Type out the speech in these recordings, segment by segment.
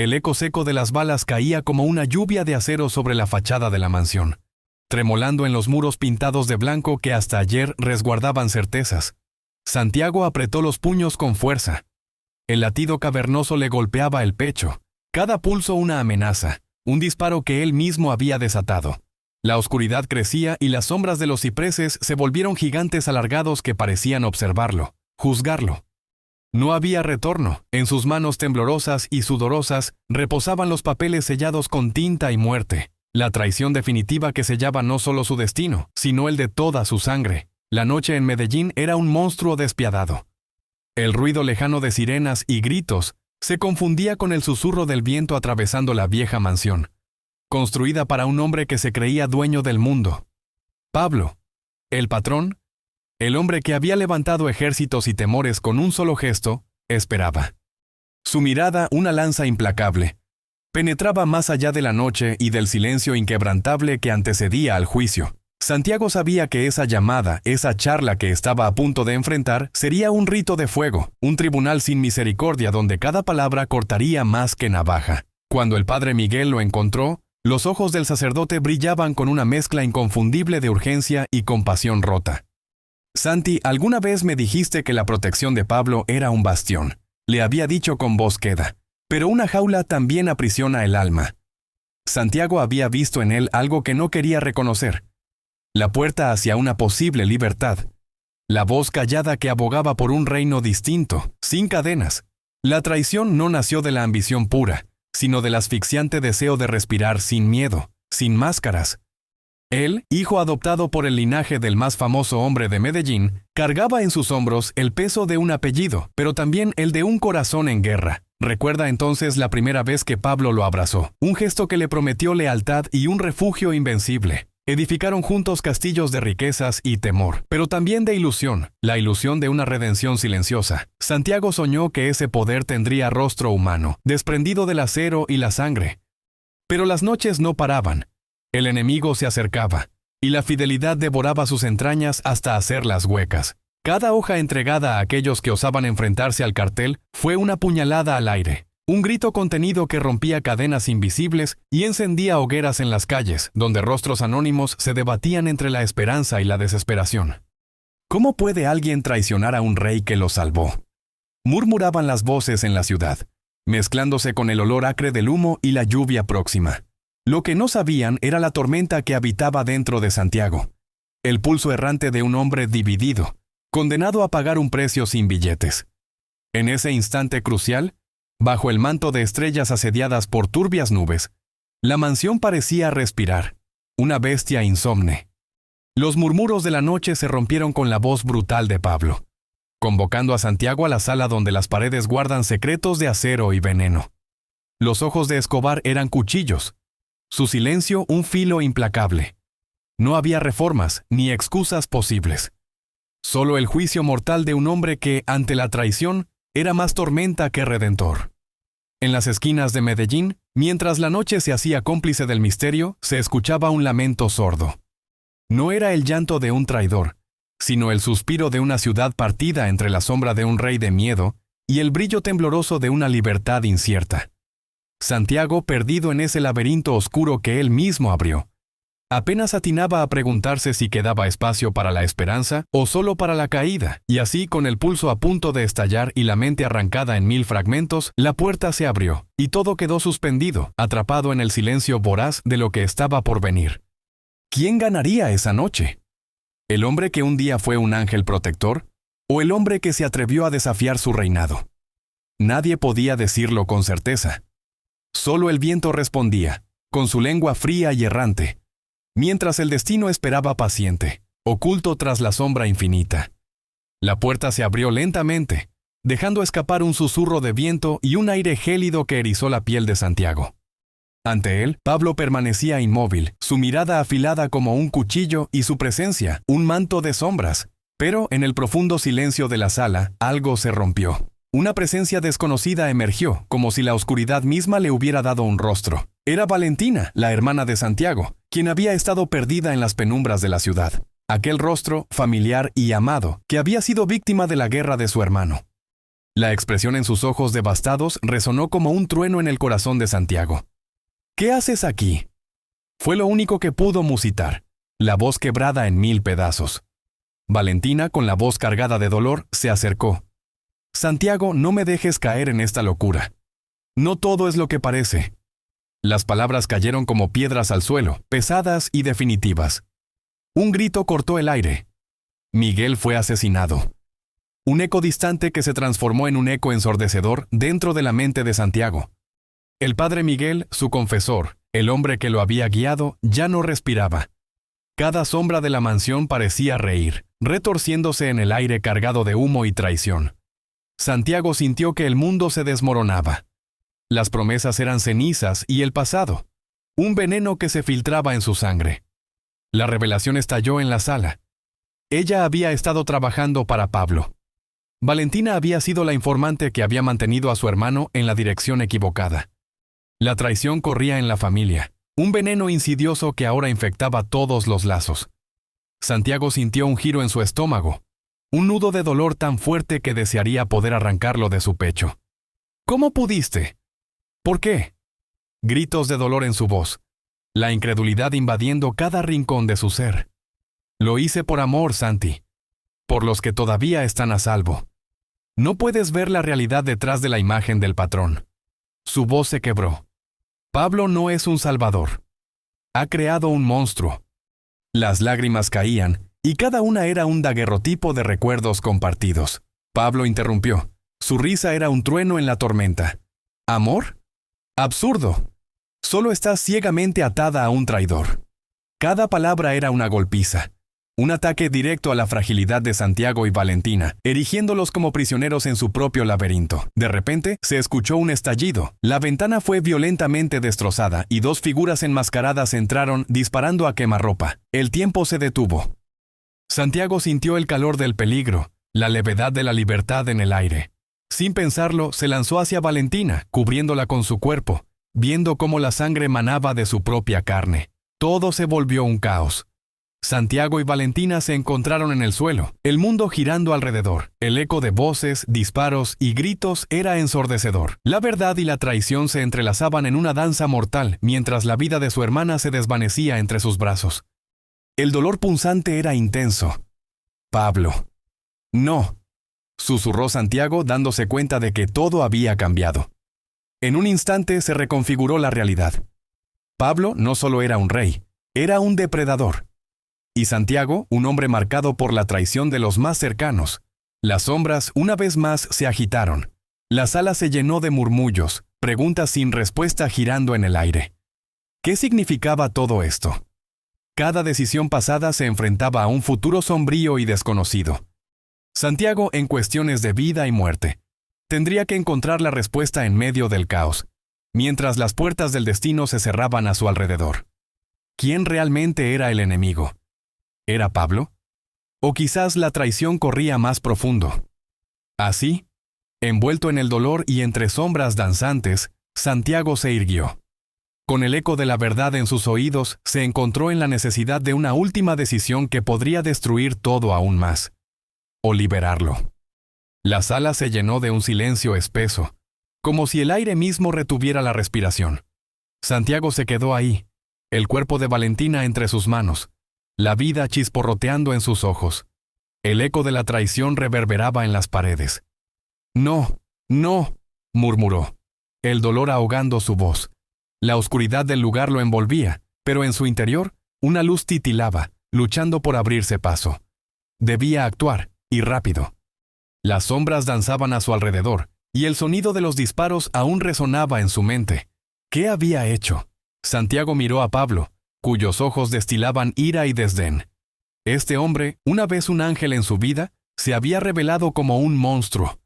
El eco seco de las balas caía como una lluvia de acero sobre la fachada de la mansión, tremolando en los muros pintados de blanco que hasta ayer resguardaban certezas. Santiago apretó los puños con fuerza. El latido cavernoso le golpeaba el pecho, cada pulso una amenaza, un disparo que él mismo había desatado. La oscuridad crecía y las sombras de los cipreses se volvieron gigantes alargados que parecían observarlo, juzgarlo. No había retorno. En sus manos temblorosas y sudorosas reposaban los papeles sellados con tinta y muerte. La traición definitiva que sellaba no solo su destino, sino el de toda su sangre. La noche en Medellín era un monstruo despiadado. El ruido lejano de sirenas y gritos se confundía con el susurro del viento atravesando la vieja mansión, construida para un hombre que se creía dueño del mundo. Pablo, el patrón, el hombre que había levantado ejércitos y temores con un solo gesto, esperaba. Su mirada, una lanza implacable, penetraba más allá de la noche y del silencio inquebrantable que antecedía al juicio. Santiago sabía que esa llamada, esa charla que estaba a punto de enfrentar, sería un rito de fuego, un tribunal sin misericordia donde cada palabra cortaría más que navaja. Cuando el padre Miguel lo encontró, los ojos del sacerdote brillaban con una mezcla inconfundible de urgencia y compasión rota. «Santi, alguna vez me dijiste que la protección de Pablo era un bastión», le había dicho con voz queda, «pero una jaula también aprisiona el alma». Santiago había visto en él algo que no quería reconocer. La puerta hacia una posible libertad. La voz callada que abogaba por un reino distinto, sin cadenas. La traición no nació de la ambición pura, sino del asfixiante deseo de respirar sin miedo, sin máscaras. Él, hijo adoptado por el linaje del más famoso hombre de Medellín, cargaba en sus hombros el peso de un apellido, pero también el de un corazón en guerra. Recuerda entonces la primera vez que Pablo lo abrazó, un gesto que le prometió lealtad y un refugio invencible. Edificaron juntos castillos de riquezas y temor, pero también de ilusión, la ilusión de una redención silenciosa. Santiago soñó que ese poder tendría rostro humano, desprendido del acero y la sangre. Pero las noches no paraban. El enemigo se acercaba, y la fidelidad devoraba sus entrañas hasta hacerlas huecas. Cada hoja entregada a aquellos que osaban enfrentarse al cartel fue una puñalada al aire. Un grito contenido que rompía cadenas invisibles y encendía hogueras en las calles, donde rostros anónimos se debatían entre la esperanza y la desesperación. ¿Cómo puede alguien traicionar a un rey que lo salvó? Murmuraban las voces en la ciudad, mezclándose con el olor acre del humo y la lluvia próxima. Lo que no sabían era la tormenta que habitaba dentro de Santiago, el pulso errante de un hombre dividido, condenado a pagar un precio sin billetes. En ese instante crucial, bajo el manto de estrellas asediadas por turbias nubes, la mansión parecía respirar, una bestia insomne. Los murmuros de la noche se rompieron con la voz brutal de Pablo, convocando a Santiago a la sala donde las paredes guardan secretos de acero y veneno. Los ojos de Escobar eran cuchillos, su silencio un filo implacable. No había reformas ni excusas posibles. Solo el juicio mortal de un hombre que, ante la traición, era más tormenta que redentor. En las esquinas de Medellín, mientras la noche se hacía cómplice del misterio, se escuchaba un lamento sordo. No era el llanto de un traidor, sino el suspiro de una ciudad partida entre la sombra de un rey de miedo y el brillo tembloroso de una libertad incierta. Santiago, perdido en ese laberinto oscuro que él mismo abrió, apenas atinaba a preguntarse si quedaba espacio para la esperanza o solo para la caída, y así, con el pulso a punto de estallar y la mente arrancada en 1000 fragmentos, la puerta se abrió, y todo quedó suspendido, atrapado en el silencio voraz de lo que estaba por venir. ¿Quién ganaría esa noche? ¿El hombre que un día fue un ángel protector? ¿O el hombre que se atrevió a desafiar su reinado? Nadie podía decirlo con certeza. Solo el viento respondía, con su lengua fría y errante, mientras el destino esperaba paciente, oculto tras la sombra infinita. La puerta se abrió lentamente, dejando escapar un susurro de viento y un aire gélido que erizó la piel de Santiago. Ante él, Pablo permanecía inmóvil, su mirada afilada como un cuchillo y su presencia, un manto de sombras. Pero en el profundo silencio de la sala, algo se rompió. Una presencia desconocida emergió, como si la oscuridad misma le hubiera dado un rostro. Era Valentina, la hermana de Santiago, quien había estado perdida en las penumbras de la ciudad. Aquel rostro, familiar y amado, que había sido víctima de la guerra de su hermano. La expresión en sus ojos devastados resonó como un trueno en el corazón de Santiago. «¿Qué haces aquí?». Fue lo único que pudo musitar, la voz quebrada en 1000 pedazos. Valentina, con la voz cargada de dolor, se acercó. «Santiago, no me dejes caer en esta locura. No todo es lo que parece». Las palabras cayeron como piedras al suelo, pesadas y definitivas. Un grito cortó el aire. Miguel fue asesinado. Un eco distante que se transformó en un eco ensordecedor dentro de la mente de Santiago. El padre Miguel, su confesor, el hombre que lo había guiado, ya no respiraba. Cada sombra de la mansión parecía reír, retorciéndose en el aire cargado de humo y traición. Santiago sintió que el mundo se desmoronaba. Las promesas eran cenizas y el pasado, un veneno que se filtraba en su sangre. La revelación estalló en la sala. Ella había estado trabajando para Pablo. Valentina había sido la informante que había mantenido a su hermano en la dirección equivocada. La traición corría en la familia, un veneno insidioso que ahora infectaba todos los lazos. Santiago sintió un giro en su estómago, un nudo de dolor tan fuerte que desearía poder arrancarlo de su pecho. «¿Cómo pudiste? ¿Por qué?». Gritos de dolor en su voz, la incredulidad invadiendo cada rincón de su ser. «Lo hice por amor, Santi. Por los que todavía están a salvo. No puedes ver la realidad detrás de la imagen del patrón». Su voz se quebró. «Pablo no es un salvador. Ha creado un monstruo». Las lágrimas caían, y cada una era un daguerrotipo de recuerdos compartidos. Pablo interrumpió. Su risa era un trueno en la tormenta. «¿Amor? Absurdo. Solo estás ciegamente atada a un traidor». Cada palabra era una golpiza, un ataque directo a la fragilidad de Santiago y Valentina, erigiéndolos como prisioneros en su propio laberinto. De repente, se escuchó un estallido. La ventana fue violentamente destrozada y 2 figuras enmascaradas entraron disparando a quemarropa. El tiempo se detuvo. Santiago sintió el calor del peligro, la levedad de la libertad en el aire. Sin pensarlo, se lanzó hacia Valentina, cubriéndola con su cuerpo, viendo cómo la sangre manaba de su propia carne. Todo se volvió un caos. Santiago y Valentina se encontraron en el suelo, el mundo girando alrededor. El eco de voces, disparos y gritos era ensordecedor. La verdad y la traición se entrelazaban en una danza mortal, mientras la vida de su hermana se desvanecía entre sus brazos. El dolor punzante era intenso. «Pablo». «No», susurró Santiago, dándose cuenta de que todo había cambiado. En un instante se reconfiguró la realidad. Pablo no solo era un rey, era un depredador. Y Santiago, un hombre marcado por la traición de los más cercanos. Las sombras una vez más se agitaron. La sala se llenó de murmullos, preguntas sin respuesta girando en el aire. ¿Qué significaba todo esto? Cada decisión pasada se enfrentaba a un futuro sombrío y desconocido. Santiago, en cuestiones de vida y muerte, tendría que encontrar la respuesta en medio del caos, mientras las puertas del destino se cerraban a su alrededor. ¿Quién realmente era el enemigo? ¿Era Pablo? ¿O quizás la traición corría más profundo? Así, envuelto en el dolor y entre sombras danzantes, Santiago se irguió. Con el eco de la verdad en sus oídos, se encontró en la necesidad de una última decisión que podría destruir todo aún más. O liberarlo. La sala se llenó de un silencio espeso, como si el aire mismo retuviera la respiración. Santiago se quedó ahí, el cuerpo de Valentina entre sus manos, la vida chisporroteando en sus ojos. El eco de la traición reverberaba en las paredes. «No, no», murmuró, el dolor ahogando su voz. La oscuridad del lugar lo envolvía, pero en su interior, una luz titilaba, luchando por abrirse paso. Debía actuar, y rápido. Las sombras danzaban a su alrededor, y el sonido de los disparos aún resonaba en su mente. ¿Qué había hecho? Santiago miró a Pablo, cuyos ojos destilaban ira y desdén. Este hombre, una vez un ángel en su vida, se había revelado como un monstruo.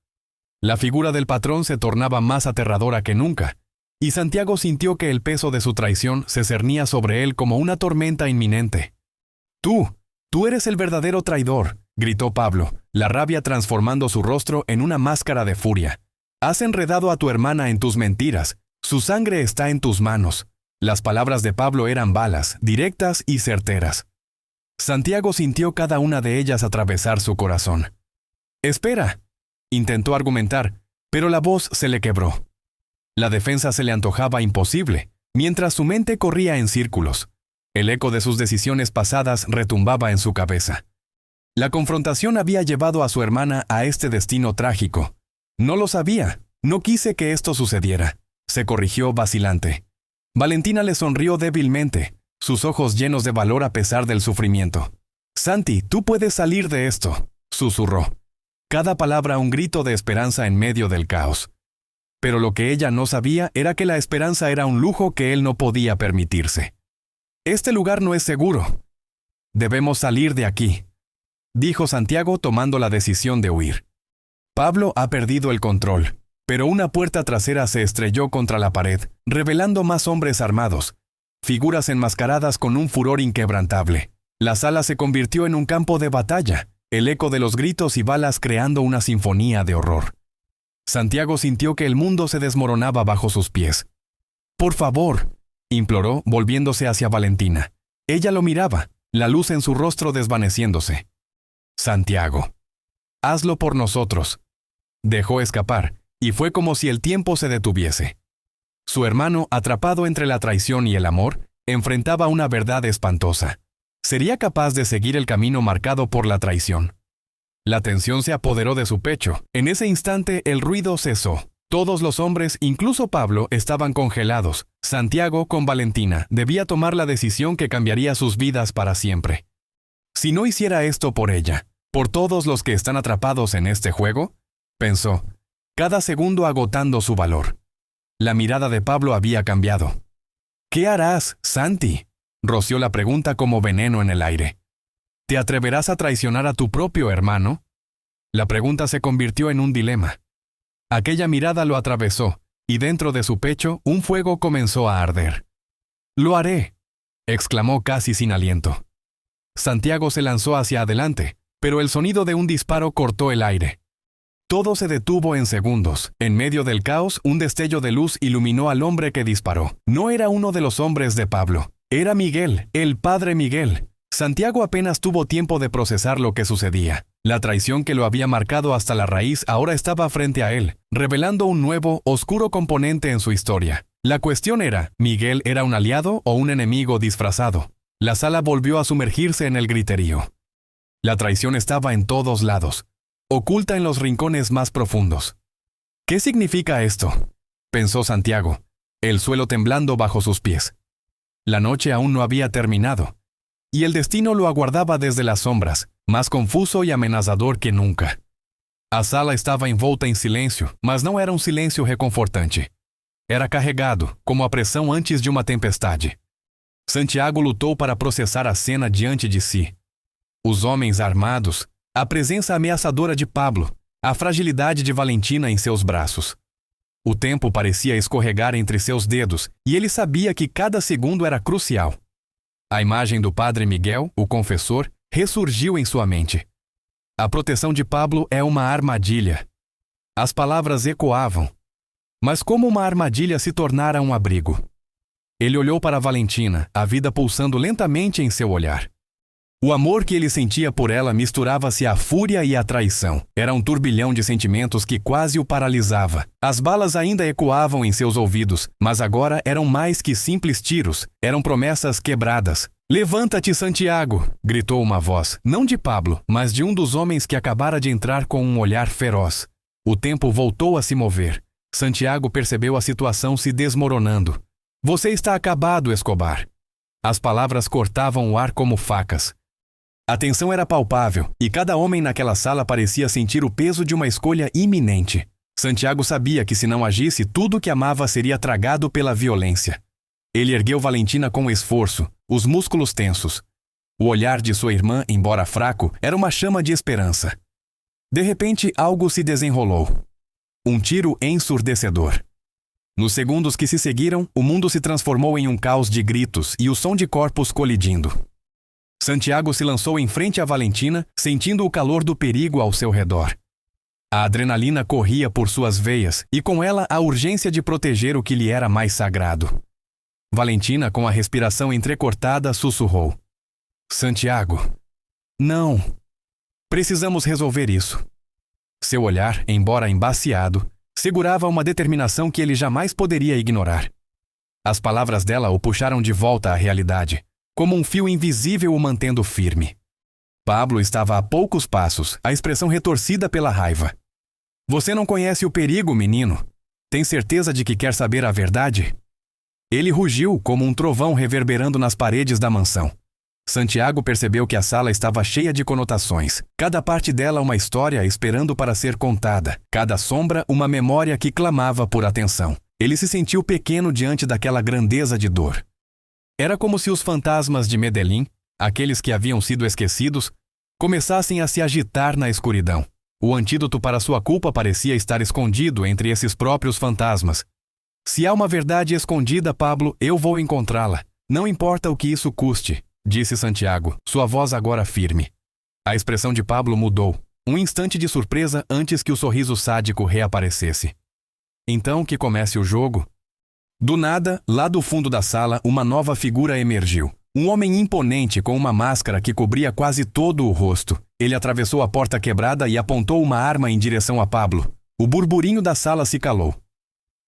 La figura del patrón se tornaba más aterradora que nunca, y Santiago sintió que el peso de su traición se cernía sobre él como una tormenta inminente. Tú eres el verdadero traidor», gritó Pablo, la rabia transformando su rostro en una máscara de furia. «Has enredado a tu hermana en tus mentiras. Su sangre está en tus manos». Las palabras de Pablo eran balas, directas y certeras. Santiago sintió cada una de ellas atravesar su corazón. «Espera», Intentó argumentar, pero la voz se le quebró. La defensa se le antojaba imposible, mientras su mente corría en círculos. El eco de sus decisiones pasadas retumbaba en su cabeza. La confrontación había llevado a su hermana a este destino trágico. No lo sabía. No quise que esto sucediera. Se corrigió vacilante. Valentina le sonrió débilmente, sus ojos llenos de valor a pesar del sufrimiento. «Santi, tú puedes salir de esto», susurró. Cada palabra un grito de esperanza en medio del caos. Pero lo que ella no sabía era que la esperanza era un lujo que él no podía permitirse. «Este lugar no es seguro. Debemos salir de aquí», dijo Santiago tomando la decisión de huir. Pablo ha perdido el control, pero una puerta trasera se estrelló contra la pared, revelando más hombres armados, figuras enmascaradas con un furor inquebrantable. La sala se convirtió en un campo de batalla, el eco de los gritos y balas creando una sinfonía de horror. Santiago sintió que el mundo se desmoronaba bajo sus pies. «Por favor», imploró, volviéndose hacia Valentina. Ella lo miraba, la luz en su rostro desvaneciéndose. «Santiago, hazlo por nosotros». Dejó escapar, y fue como si el tiempo se detuviese. Su hermano, atrapado entre la traición y el amor, enfrentaba una verdad espantosa. ¿Sería capaz de seguir el camino marcado por la traición? La tensión se apoderó de su pecho. En ese instante el ruido cesó. Todos los hombres, incluso Pablo, estaban congelados. Santiago, con Valentina, debía tomar la decisión que cambiaría sus vidas para siempre. Si no hiciera esto por ella, por todos los que están atrapados en este juego, pensó, cada segundo agotando su valor. La mirada de Pablo había cambiado. «¿Qué harás, Santi?», roció la pregunta como veneno en el aire. «¿Te atreverás a traicionar a tu propio hermano?». La pregunta se convirtió en un dilema. Aquella mirada lo atravesó, y dentro de su pecho un fuego comenzó a arder. «Lo haré», exclamó casi sin aliento. Santiago se lanzó hacia adelante, pero el sonido de un disparo cortó el aire. Todo se detuvo en segundos. En medio del caos, un destello de luz iluminó al hombre que disparó. No era uno de los hombres de Pablo. Era Miguel, el padre Miguel. Santiago apenas tuvo tiempo de procesar lo que sucedía. La traición que lo había marcado hasta la raíz ahora estaba frente a él, revelando un nuevo, oscuro componente en su historia. La cuestión era, ¿Miguel era un aliado o un enemigo disfrazado? La sala volvió a sumergirse en el griterío. La traición estaba en todos lados, oculta en los rincones más profundos. «¿Qué significa esto?», pensó Santiago, el suelo temblando bajo sus pies. La noche aún no había terminado, y el destino lo aguardaba desde las sombras, más confuso y amenazador que nunca. A sala estava envolta em silêncio, mas não era um silêncio reconfortante. Era carregado, como a pressão antes de uma tempestade. Santiago lutou para processar a cena diante de si. Os homens armados, a presença ameaçadora de Pablo, a fragilidade de Valentina em seus braços. O tempo parecia escorregar entre seus dedos, e ele sabia que cada segundo era crucial. A imagem do padre Miguel, o confessor, ressurgiu em sua mente. A proteção de Pablo é uma armadilha. As palavras ecoavam. Mas como uma armadilha se tornara um abrigo? Ele olhou para Valentina, a vida pulsando lentamente em seu olhar. O amor que ele sentia por ela misturava-se à fúria e à traição. Era um turbilhão de sentimentos que quase o paralisava. As balas ainda ecoavam em seus ouvidos, mas agora eram mais que simples tiros, eram promessas quebradas. «Levanta-te, Santiago!», gritou uma voz, não de Pablo, mas de um dos homens que acabara de entrar com um olhar feroz. O tempo voltou a se mover. Santiago percebeu a situação se desmoronando. «Você está acabado, Escobar!». As palavras cortavam o ar como facas. A tensão era palpável, e cada homem naquela sala parecia sentir o peso de uma escolha iminente. Santiago sabia que se não agisse, tudo o que amava seria tragado pela violência. Ele ergueu Valentina com esforço, os músculos tensos. O olhar de sua irmã, embora fraco, era uma chama de esperança. De repente, algo se desenrolou. Um tiro ensurdecedor. Nos segundos que se seguiram, o mundo se transformou em um caos de gritos e o som de corpos colidindo. Santiago se lançou em frente a Valentina, sentindo o calor do perigo ao seu redor. A adrenalina corria por suas veias, e com ela a urgência de proteger o que lhe era mais sagrado. Valentina, com a respiração entrecortada, sussurrou. «Santiago, não. Precisamos resolver isso. Seu olhar, embora embaciado, segurava uma determinação que ele jamais poderia ignorar. As palavras dela o puxaram de volta à realidade, como um fio invisível o mantendo firme. Pablo estava a poucos passos, a expressão retorcida pela raiva. Você não conhece o perigo, menino? Tem certeza de que quer saber a verdade? Ele rugiu como um trovão reverberando nas paredes da mansão. Santiago percebeu que a sala estava cheia de conotações, cada parte dela uma história esperando para ser contada, cada sombra uma memória que clamava por atenção. Ele se sentiu pequeno diante daquela grandeza de dor. Era como se os fantasmas de Medellín, aqueles que haviam sido esquecidos, começassem a se agitar na escuridão. O antídoto para sua culpa parecia estar escondido entre esses próprios fantasmas. Se há uma verdade escondida, Pablo, eu vou encontrá-la. Não importa o que isso custe, disse Santiago, sua voz agora firme. A expressão de Pablo mudou, um instante de surpresa antes que o sorriso sádico reaparecesse. Então que comece o jogo? Do nada, lá do fundo da sala, uma nova figura emergiu. Um homem imponente com uma máscara que cobria quase todo o rosto. Ele atravessou a porta quebrada e apontou uma arma em direção a Pablo. O burburinho da sala se calou.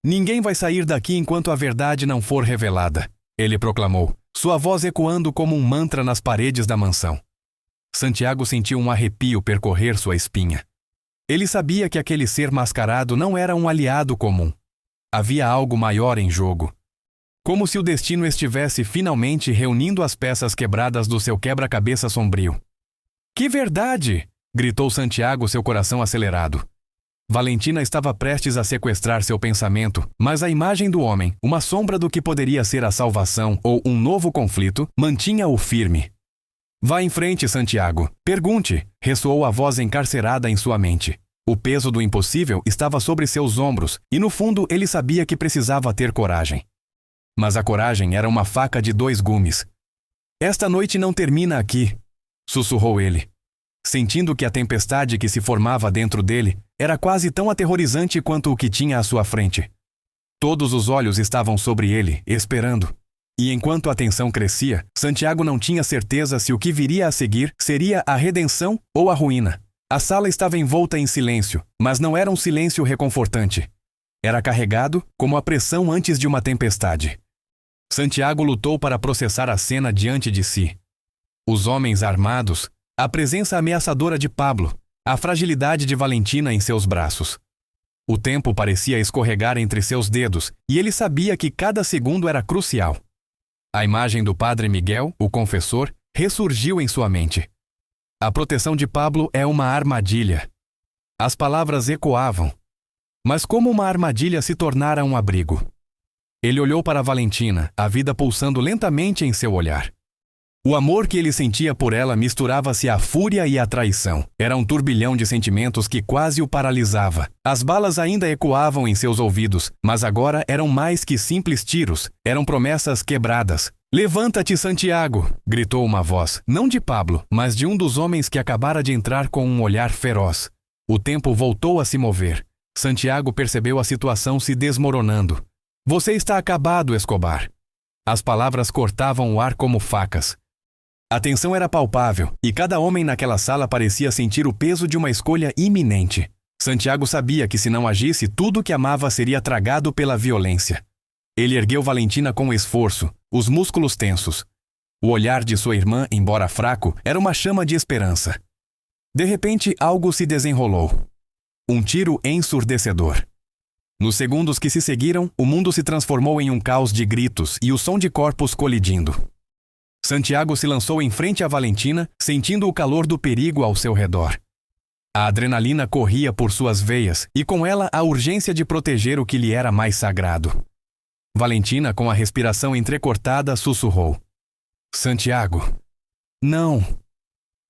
Ninguém vai sair daqui enquanto a verdade não for revelada, ele proclamou, sua voz ecoando como um mantra nas paredes da mansão. Santiago sentiu um arrepio percorrer sua espinha. Ele sabia que aquele ser mascarado não era um aliado comum. Havia algo maior em jogo. Como se o destino estivesse finalmente reunindo as peças quebradas do seu quebra-cabeça sombrio. Que verdade! Gritou Santiago, seu coração acelerado. Valentina estava prestes a sequestrar seu pensamento, mas a imagem do homem, uma sombra do que poderia ser a salvação ou um novo conflito, mantinha-o firme. Vá em frente, Santiago. Pergunte, ressoou a voz encarcerada em sua mente. O peso do impossível estava sobre seus ombros, e no fundo ele sabia que precisava ter coragem. Mas a coragem era uma faca de 2 gumes. Esta noite não termina aqui, sussurrou ele, sentindo que a tempestade que se formava dentro dele era quase tão aterrorizante quanto o que tinha à sua frente. Todos os olhos estavam sobre ele, esperando. E enquanto a tensão crescia, Santiago não tinha certeza se o que viria a seguir seria a redenção ou a ruína. A sala estava envolta em silêncio, mas não era um silêncio reconfortante. Era carregado como a pressão antes de uma tempestade. Santiago lutou para processar a cena diante de si. Os homens armados, a presença ameaçadora de Pablo, a fragilidade de Valentina em seus braços. O tempo parecia escorregar entre seus dedos e ele sabia que cada segundo era crucial. A imagem do padre Miguel, o confessor, ressurgiu em sua mente. A proteção de Pablo é uma armadilha. As palavras ecoavam. Mas como uma armadilha se tornara um abrigo? Ele olhou para Valentina, a vida pulsando lentamente em seu olhar. O amor que ele sentia por ela misturava-se à fúria e à traição. Era um turbilhão de sentimentos que quase o paralisava. As balas ainda ecoavam em seus ouvidos, mas agora eram mais que simples tiros, eram promessas quebradas. Levanta-te, Santiago! Gritou uma voz, não de Pablo, mas de um dos homens que acabara de entrar com um olhar feroz. O tempo voltou a se mover. Santiago percebeu a situação se desmoronando. Você está acabado, Escobar. As palavras cortavam o ar como facas. A tensão era palpável, e cada homem naquela sala parecia sentir o peso de uma escolha iminente. Santiago sabia que se não agisse, tudo que amava seria tragado pela violência. Ele ergueu Valentina com esforço, os músculos tensos. O olhar de sua irmã, embora fraco, era uma chama de esperança. De repente, algo se desenrolou. Um tiro ensurdecedor. Nos segundos que se seguiram, o mundo se transformou em um caos de gritos e o som de corpos colidindo. Santiago se lançou em frente a Valentina, sentindo o calor do perigo ao seu redor. A adrenalina corria por suas veias e com ela a urgência de proteger o que lhe era mais sagrado. Valentina, com a respiração entrecortada, sussurrou. Santiago. Não.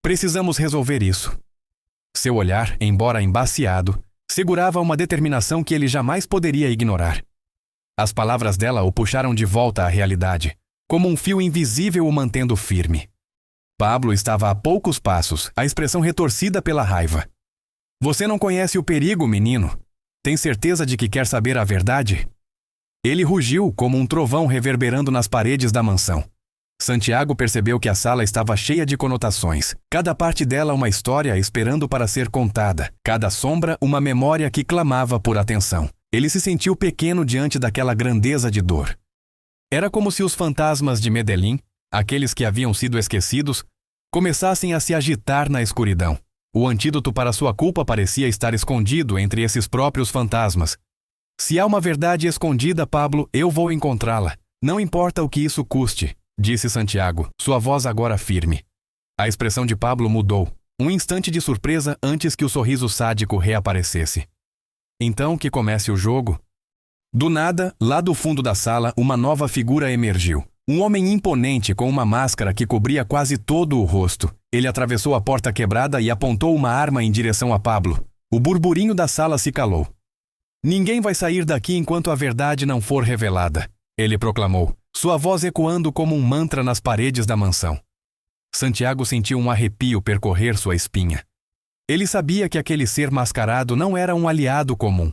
Precisamos resolver isso. Seu olhar, embora embaciado, segurava uma determinação que ele jamais poderia ignorar. As palavras dela o puxaram de volta à realidade, como um fio invisível o mantendo firme. Pablo estava a poucos passos, a expressão retorcida pela raiva. Você não conhece o perigo, menino? Tem certeza de que quer saber a verdade? Ele rugiu como um trovão reverberando nas paredes da mansão. Santiago percebeu que a sala estava cheia de conotações. Cada parte dela uma história esperando para ser contada. Cada sombra uma memória que clamava por atenção. Ele se sentiu pequeno diante daquela grandeza de dor. Era como se os fantasmas de Medellín, aqueles que haviam sido esquecidos, começassem a se agitar na escuridão. O antídoto para sua culpa parecia estar escondido entre esses próprios fantasmas. Se há uma verdade escondida, Pablo, eu vou encontrá-la. Não importa o que isso custe, disse Santiago, sua voz agora firme. A expressão de Pablo mudou. Um instante de surpresa antes que o sorriso sádico reaparecesse. Então que comece o jogo? Do nada, lá do fundo da sala, uma nova figura emergiu. Um homem imponente com uma máscara que cobria quase todo o rosto. Ele atravessou a porta quebrada e apontou uma arma em direção a Pablo. O burburinho da sala se calou. Ninguém vai sair daqui enquanto a verdade não for revelada, ele proclamou, sua voz ecoando como um mantra nas paredes da mansão. Santiago sentiu um arrepio percorrer sua espinha. Ele sabia que aquele ser mascarado não era um aliado comum.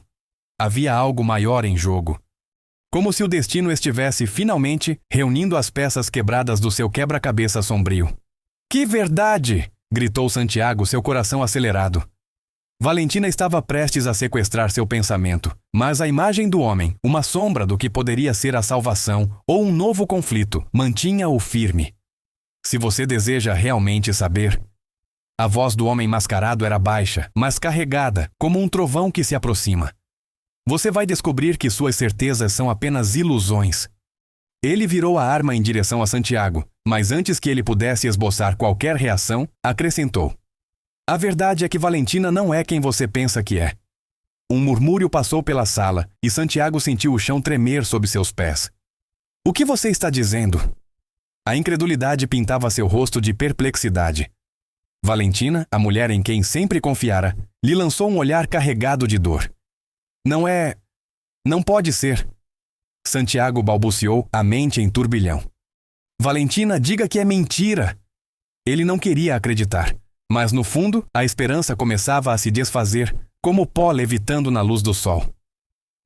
Havia algo maior em jogo. Como se o destino estivesse, finalmente, reunindo as peças quebradas do seu quebra-cabeça sombrio. Que verdade! Gritou Santiago, seu coração acelerado. Valentina estava prestes a sequestrar seu pensamento, mas a imagem do homem, uma sombra do que poderia ser a salvação ou um novo conflito, mantinha-o firme. Se você deseja realmente saber... A voz do homem mascarado era baixa, mas carregada, como um trovão que se aproxima. Você vai descobrir que suas certezas são apenas ilusões. Ele virou a arma em direção a Santiago, mas antes que ele pudesse esboçar qualquer reação, acrescentou. A verdade é que Valentina não é quem você pensa que é. Um murmúrio passou pela sala e Santiago sentiu o chão tremer sob seus pés. O que você está dizendo? A incredulidade pintava seu rosto de perplexidade. Valentina, a mulher em quem sempre confiara, lhe lançou um olhar carregado de dor. Não é... Não pode ser. Santiago balbuciou, a mente em turbilhão. Valentina, diga que é mentira. Ele não queria acreditar, mas no fundo, a esperança começava a se desfazer, como pó levitando na luz do sol.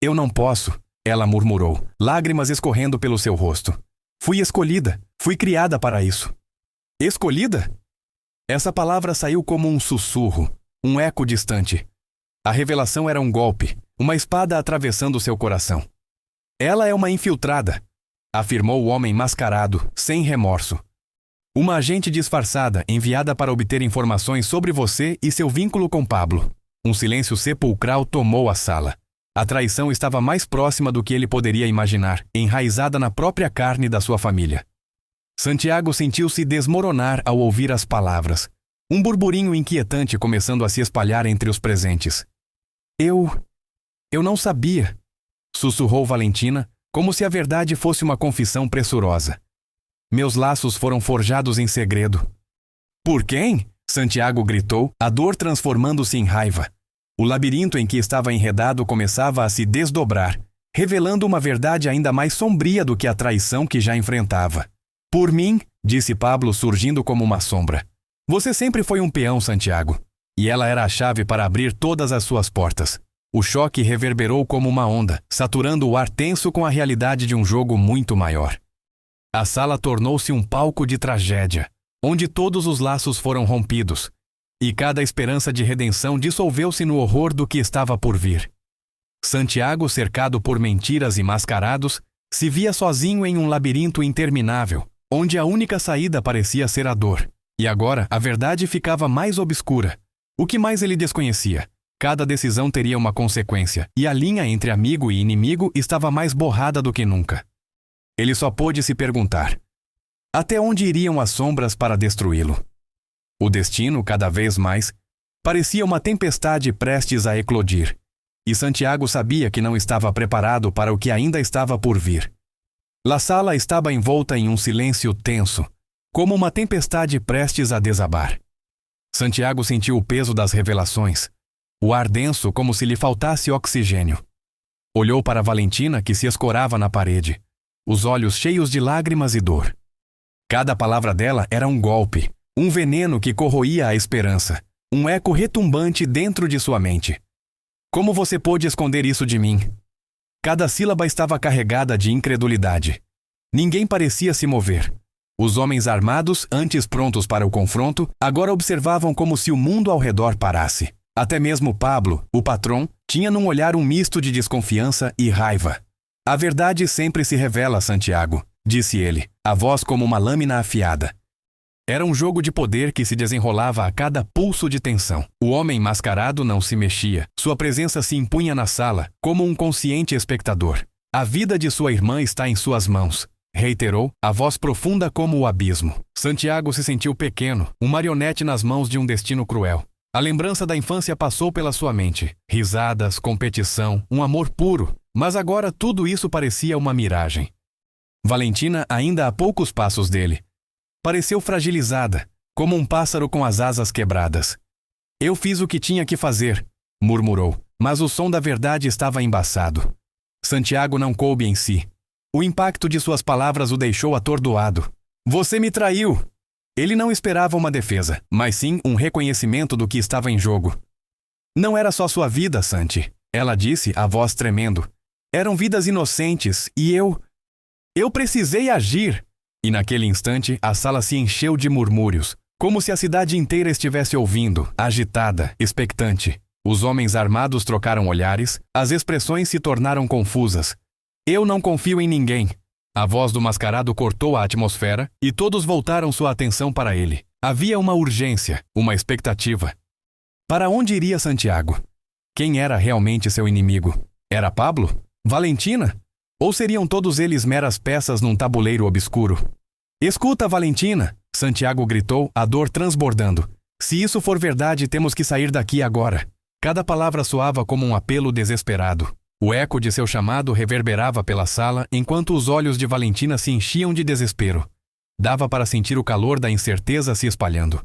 Eu não posso, ela murmurou, lágrimas escorrendo pelo seu rosto. Fui escolhida, fui criada para isso. Escolhida? Essa palavra saiu como um sussurro, um eco distante. A revelação era um golpe, uma espada atravessando seu coração. Ela é uma infiltrada, afirmou o homem mascarado, sem remorso. Uma agente disfarçada enviada para obter informações sobre você e seu vínculo com Pablo. Um silêncio sepulcral tomou a sala. A traição estava mais próxima do que ele poderia imaginar, enraizada na própria carne da sua família. Santiago sentiu-se desmoronar ao ouvir as palavras. Um burburinho inquietante começando a se espalhar entre os presentes. Eu não sabia, sussurrou Valentina, como se a verdade fosse uma confissão pressurosa. Meus laços foram forjados em segredo. Por quem? Santiago gritou, a dor transformando-se em raiva. O labirinto em que estava enredado começava a se desdobrar, revelando uma verdade ainda mais sombria do que a traição que já enfrentava. Por mim, disse Pablo surgindo como uma sombra. Você sempre foi um peão, Santiago. E ela era a chave para abrir todas as suas portas. O choque reverberou como uma onda, saturando o ar tenso com a realidade de um jogo muito maior. A sala tornou-se um palco de tragédia, onde todos os laços foram rompidos, e cada esperança de redenção dissolveu-se no horror do que estava por vir. Santiago, cercado por mentiras e mascarados, se via sozinho em um labirinto interminável, onde a única saída parecia ser a dor. E agora a verdade ficava mais obscura. O que mais ele desconhecia? Cada decisão teria uma consequência, e a linha entre amigo e inimigo estava mais borrada do que nunca. Ele só pôde se perguntar: até onde iriam as sombras para destruí-lo? O destino, cada vez mais, parecia uma tempestade prestes a eclodir, e Santiago sabia que não estava preparado para o que ainda estava por vir. A sala estava envolta em um silêncio tenso, como uma tempestade prestes a desabar. Santiago sentiu o peso das revelações, o ar denso como se lhe faltasse oxigênio. Olhou para Valentina que se escorava na parede, os olhos cheios de lágrimas e dor. Cada palavra dela era um golpe, um veneno que corroía a esperança, um eco retumbante dentro de sua mente. Como você pôde esconder isso de mim? Cada sílaba estava carregada de incredulidade. Ninguém parecia se mover. Os homens armados, antes prontos para o confronto, agora observavam como se o mundo ao redor parasse. Até mesmo Pablo, o patrão, tinha num olhar um misto de desconfiança e raiva. A verdade sempre se revela, Santiago, disse ele, a voz como uma lâmina afiada. Era um jogo de poder que se desenrolava a cada pulso de tensão. O homem mascarado não se mexia. Sua presença se impunha na sala, como um consciente espectador. A vida de sua irmã está em suas mãos, reiterou, a voz profunda como o abismo. Santiago se sentiu pequeno, um marionete nas mãos de um destino cruel. A lembrança da infância passou pela sua mente. Risadas, competição, um amor puro. Mas agora tudo isso parecia uma miragem. Valentina, ainda a poucos passos dele, pareceu fragilizada, como um pássaro com as asas quebradas. Eu fiz o que tinha que fazer, murmurou, mas o som da verdade estava embaçado. Santiago não coube em si. O impacto de suas palavras o deixou atordoado. Você me traiu! Ele não esperava uma defesa, mas sim um reconhecimento do que estava em jogo. Não era só sua vida, Santi, ela disse, a voz tremendo. Eram vidas inocentes e eu precisei agir. E naquele instante, a sala se encheu de murmúrios, como se a cidade inteira estivesse ouvindo, agitada, expectante. Os homens armados trocaram olhares, as expressões se tornaram confusas. Eu não confio em ninguém. A voz do mascarado cortou a atmosfera e todos voltaram sua atenção para ele. Havia uma urgência, uma expectativa. Para onde iria Santiago? Quem era realmente seu inimigo? Era Pablo? Valentina? Ou seriam todos eles meras peças num tabuleiro obscuro? Escuta, Valentina! Santiago gritou, a dor transbordando. Se isso for verdade, temos que sair daqui agora. Cada palavra soava como um apelo desesperado. O eco de seu chamado reverberava pela sala enquanto os olhos de Valentina se enchiam de desespero. Dava para sentir o calor da incerteza se espalhando.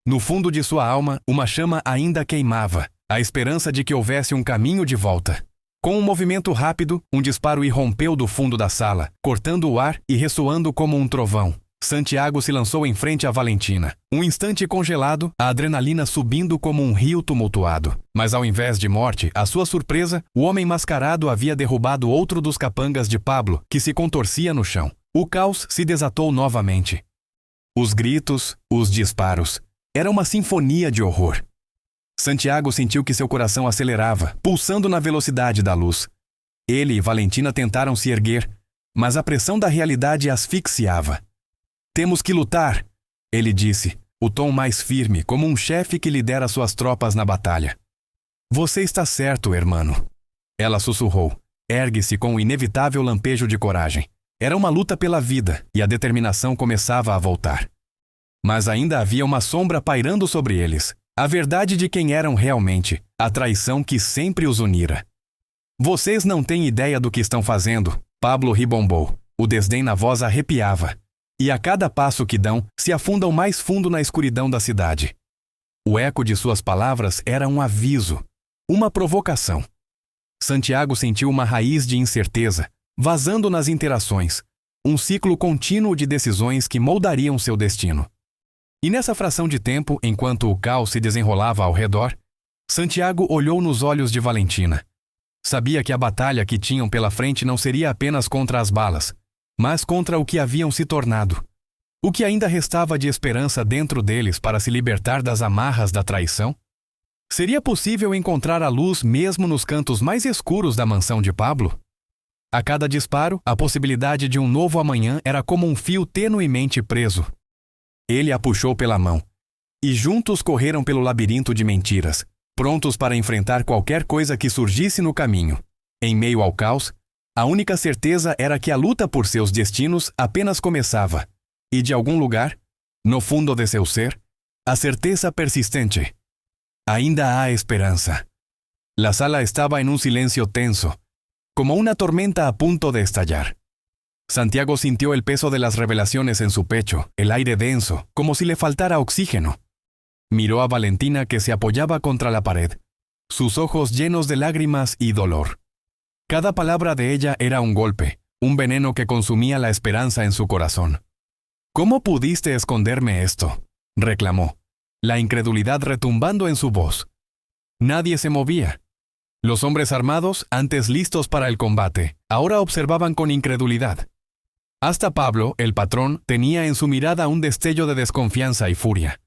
No fundo de sua alma, uma chama ainda queimava, a esperança de que houvesse um caminho de volta. Com um movimento rápido, um disparo irrompeu do fundo da sala, cortando o ar e ressoando como um trovão. Santiago se lançou em frente a Valentina. Um instante congelado, a adrenalina subindo como um rio tumultuado. Mas ao invés de morte, à sua surpresa, o homem mascarado havia derrubado outro dos capangas de Pablo, que se contorcia no chão. O caos se desatou novamente. Os gritos, os disparos. Era uma sinfonia de horror. Santiago sentiu que seu coração acelerava, pulsando na velocidade da luz. Ele e Valentina tentaram se erguer, mas a pressão da realidade asfixiava. Temos que lutar, ele disse, o tom mais firme, como um chefe que lidera suas tropas na batalha. Você está certo, hermano. Ela sussurrou. Ergue-se com o inevitável lampejo de coragem. Era uma luta pela vida, e a determinação começava a voltar. Mas ainda havia uma sombra pairando sobre eles. A verdade de quem eram realmente, a traição que sempre os unira. Vocês não têm ideia do que estão fazendo, Pablo ribombou. O desdém na voz arrepiava. E a cada passo que dão, se afundam mais fundo na escuridão da cidade. O eco de suas palavras era um aviso, uma provocação. Santiago sentiu uma raiz de incerteza, vazando nas interações, um ciclo contínuo de decisões que moldariam seu destino. E nessa fração de tempo, enquanto o caos se desenrolava ao redor, Santiago olhou nos olhos de Valentina. Sabia que a batalha que tinham pela frente não seria apenas contra as balas, mas contra o que haviam se tornado. O que ainda restava de esperança dentro deles para se libertar das amarras da traição? Seria possível encontrar a luz mesmo nos cantos mais escuros da mansão de Pablo? A cada disparo, a possibilidade de um novo amanhã era como um fio tenuemente preso. Ele a puxou pela mão, e juntos correram pelo labirinto de mentiras, prontos para enfrentar qualquer coisa que surgisse no caminho. Em meio ao caos, a única certeza era que a luta por seus destinos apenas começava, e de algum lugar, no fundo de seu ser, a certeza persistente. Ainda há esperança. La sala estaba en un silencio tenso, como una tormenta a punto de estallar. Santiago sintió el peso de las revelaciones en su pecho, el aire denso, como si le faltara oxígeno. Miró a Valentina que se apoyaba contra la pared, sus ojos llenos de lágrimas y dolor. Cada palabra de ella era un golpe, un veneno que consumía la esperanza en su corazón. ¿Cómo pudiste esconderme esto?, reclamó, la incredulidad retumbando en su voz. Nadie se movía. Los hombres armados, antes listos para el combate, ahora observaban con incredulidad. Hasta Pablo, el patrón, tenía en su mirada un destello de desconfianza y furia.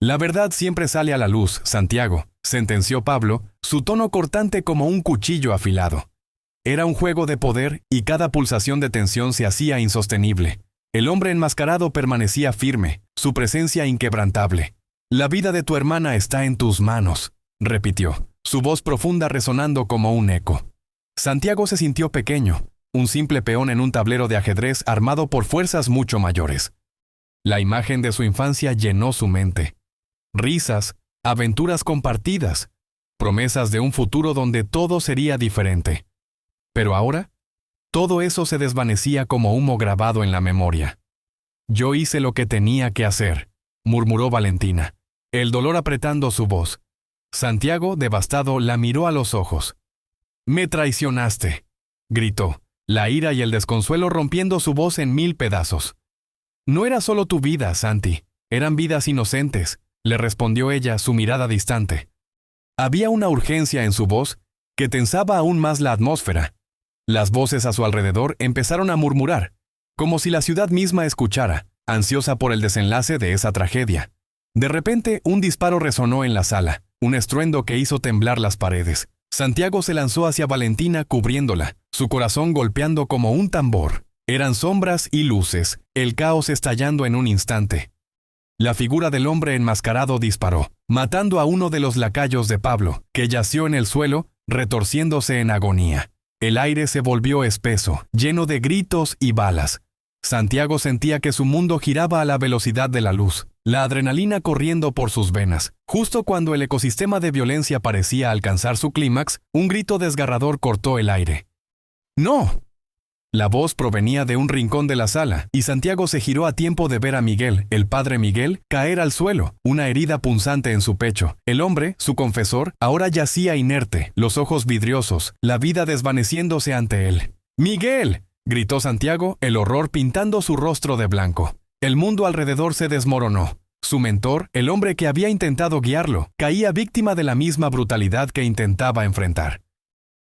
La verdad siempre sale a la luz, Santiago, sentenció Pablo, su tono cortante como un cuchillo afilado. Era un juego de poder y cada pulsación de tensión se hacía insostenible. El hombre enmascarado permanecía firme, su presencia inquebrantable. La vida de tu hermana está en tus manos, repitió, su voz profunda resonando como un eco. Santiago se sintió pequeño, un simple peón en un tablero de ajedrez armado por fuerzas mucho mayores. La imagen de su infancia llenó su mente. Risas, aventuras compartidas, promesas de un futuro donde todo sería diferente. Pero ahora, todo eso se desvanecía como humo grabado en la memoria. Yo hice lo que tenía que hacer, murmuró Valentina, el dolor apretando su voz. Santiago, devastado, la miró a los ojos. «Me traicionaste», gritó, la ira y el desconsuelo rompiendo su voz en 1000 pedazos. «No era solo tu vida, Santi, eran vidas inocentes», le respondió ella, su mirada distante. Había una urgencia en su voz que tensaba aún más la atmósfera. Las voces a su alrededor empezaron a murmurar, como si la ciudad misma escuchara, ansiosa por el desenlace de esa tragedia. De repente, un disparo resonó en la sala, un estruendo que hizo temblar las paredes. Santiago se lanzó hacia Valentina cubriéndola, su corazón golpeando como un tambor. Eran sombras y luces, el caos estallando en un instante. La figura del hombre enmascarado disparó, matando a uno de los lacayos de Pablo, que yació en el suelo, retorciéndose en agonía. El aire se volvió espeso, lleno de gritos y balas. Santiago sentía que su mundo giraba a la velocidad de la luz, la adrenalina corriendo por sus venas. Justo cuando el ecosistema de violencia parecía alcanzar su clímax, un grito desgarrador cortó el aire. ¡No! La voz provenía de un rincón de la sala, y Santiago se giró a tiempo de ver a Miguel, el padre Miguel, caer al suelo, una herida punzante en su pecho. El hombre, su confesor, ahora yacía inerte, los ojos vidriosos, la vida desvaneciéndose ante él. ¡Miguel!, gritó Santiago, el horror pintando su rostro de blanco. El mundo alrededor se desmoronó. Su mentor, el hombre que había intentado guiarlo, caía víctima de la misma brutalidad que intentaba enfrentar.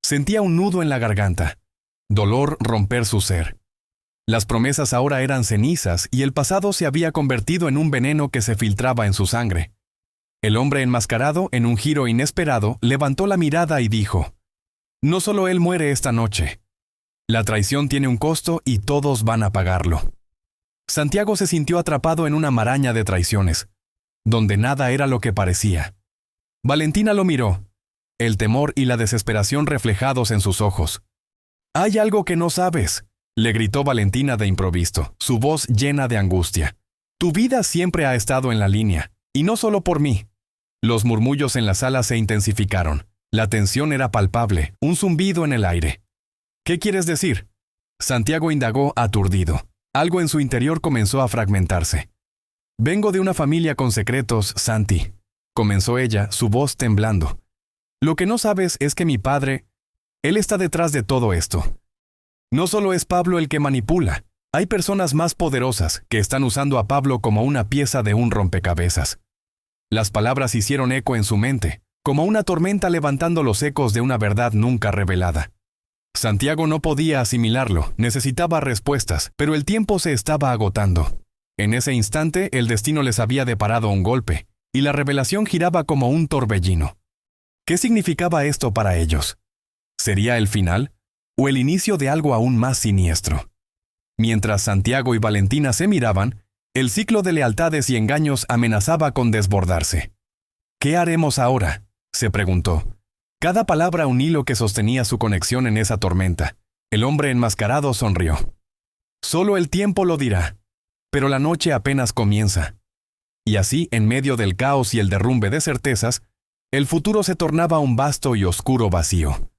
Sentía un nudo en la garganta. Dolor romper su ser. Las promesas ahora eran cenizas y el pasado se había convertido en un veneno que se filtraba en su sangre. El hombre enmascarado, en un giro inesperado, levantó la mirada y dijo: «No solo él muere esta noche. La traición tiene un costo y todos van a pagarlo». Santiago se sintió atrapado en una maraña de traiciones, donde nada era lo que parecía. Valentina lo miró, el temor y la desesperación reflejados en sus ojos. «Hay algo que no sabes», le gritó Valentina de improviso, su voz llena de angustia. «Tu vida siempre ha estado en la línea, y no solo por mí». Los murmullos en la sala se intensificaron. La tensión era palpable, un zumbido en el aire. «¿Qué quieres decir?», Santiago indagó aturdido. Algo en su interior comenzó a fragmentarse. «Vengo de una familia con secretos, Santi», comenzó ella, su voz temblando. «Lo que no sabes es que mi padre... Él está detrás de todo esto. No solo es Pablo el que manipula, hay personas más poderosas que están usando a Pablo como una pieza de un rompecabezas». Las palabras hicieron eco en su mente, como una tormenta levantando los ecos de una verdad nunca revelada. Santiago no podía asimilarlo, necesitaba respuestas, pero el tiempo se estaba agotando. En ese instante, el destino les había deparado un golpe, y la revelación giraba como un torbellino. ¿Qué significaba esto para ellos? ¿Sería el final o el inicio de algo aún más siniestro? Mientras Santiago y Valentina se miraban, el ciclo de lealtades y engaños amenazaba con desbordarse. «¿Qué haremos ahora?», se preguntó. Cada palabra un hilo que sostenía su conexión en esa tormenta. El hombre enmascarado sonrió. «Solo el tiempo lo dirá, pero la noche apenas comienza». Y así, en medio del caos y el derrumbe de certezas, el futuro se tornaba un vasto y oscuro vacío.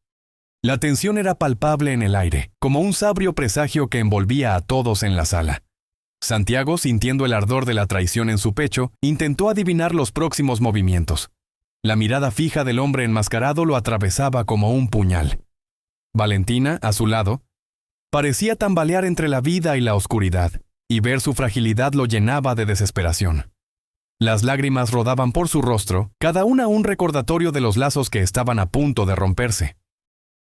La tensión era palpable en el aire, como un sabrio presagio que envolvía a todos en la sala. Santiago, sintiendo el ardor de la traición en su pecho, intentó adivinar los próximos movimientos. La mirada fija del hombre enmascarado lo atravesaba como un puñal. Valentina, a su lado, parecía tambalear entre la vida y la oscuridad, y ver su fragilidad lo llenaba de desesperación. Las lágrimas rodaban por su rostro, cada una un recordatorio de los lazos que estaban a punto de romperse.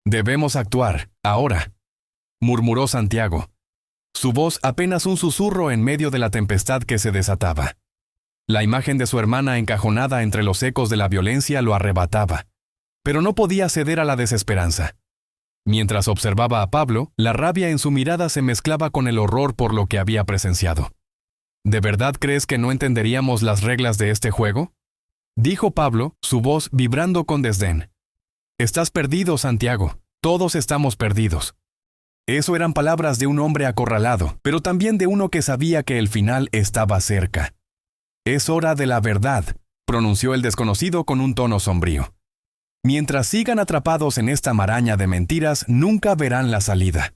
«Debemos actuar, ahora», murmuró Santiago. Su voz apenas un susurro en medio de la tempestad que se desataba. La imagen de su hermana encajonada entre los ecos de la violencia lo arrebataba, pero no podía ceder a la desesperanza. Mientras observaba a Pablo, la rabia en su mirada se mezclaba con el horror por lo que había presenciado. ¿De verdad crees que no entenderíamos las reglas de este juego?, dijo Pablo, su voz vibrando con desdén. Estás perdido, Santiago. Todos estamos perdidos. Eso eran palabras de un hombre acorralado, pero también de uno que sabía que el final estaba cerca. Es hora de la verdad, pronunció el desconocido con un tono sombrío. Mientras sigan atrapados en esta maraña de mentiras, nunca verán la salida.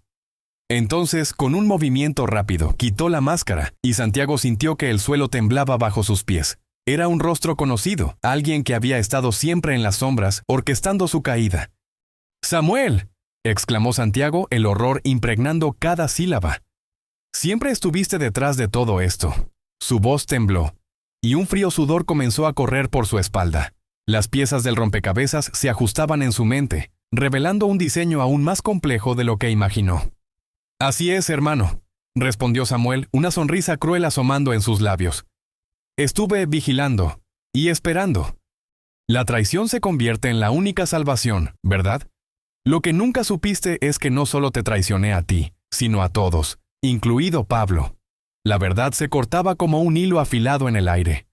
Entonces, con un movimiento rápido, quitó la máscara, y Santiago sintió que el suelo temblaba bajo sus pies. Era un rostro conocido, alguien que había estado siempre en las sombras, orquestando su caída. ¡Samuel!, exclamó Santiago, el horror impregnando cada sílaba. Siempre estuviste detrás de todo esto. Su voz tembló, y un frío sudor comenzó a correr por su espalda. Las piezas del rompecabezas se ajustaban en su mente, revelando un diseño aún más complejo de lo que imaginó. Así es, hermano, respondió Samuel, una sonrisa cruel asomando en sus labios. Estuve vigilando y esperando. La traición se convierte en la única salvación, ¿verdad? Lo que nunca supiste es que no solo te traicioné a ti, sino a todos, incluido Pablo. La verdad se cortaba como un hilo afilado en el aire.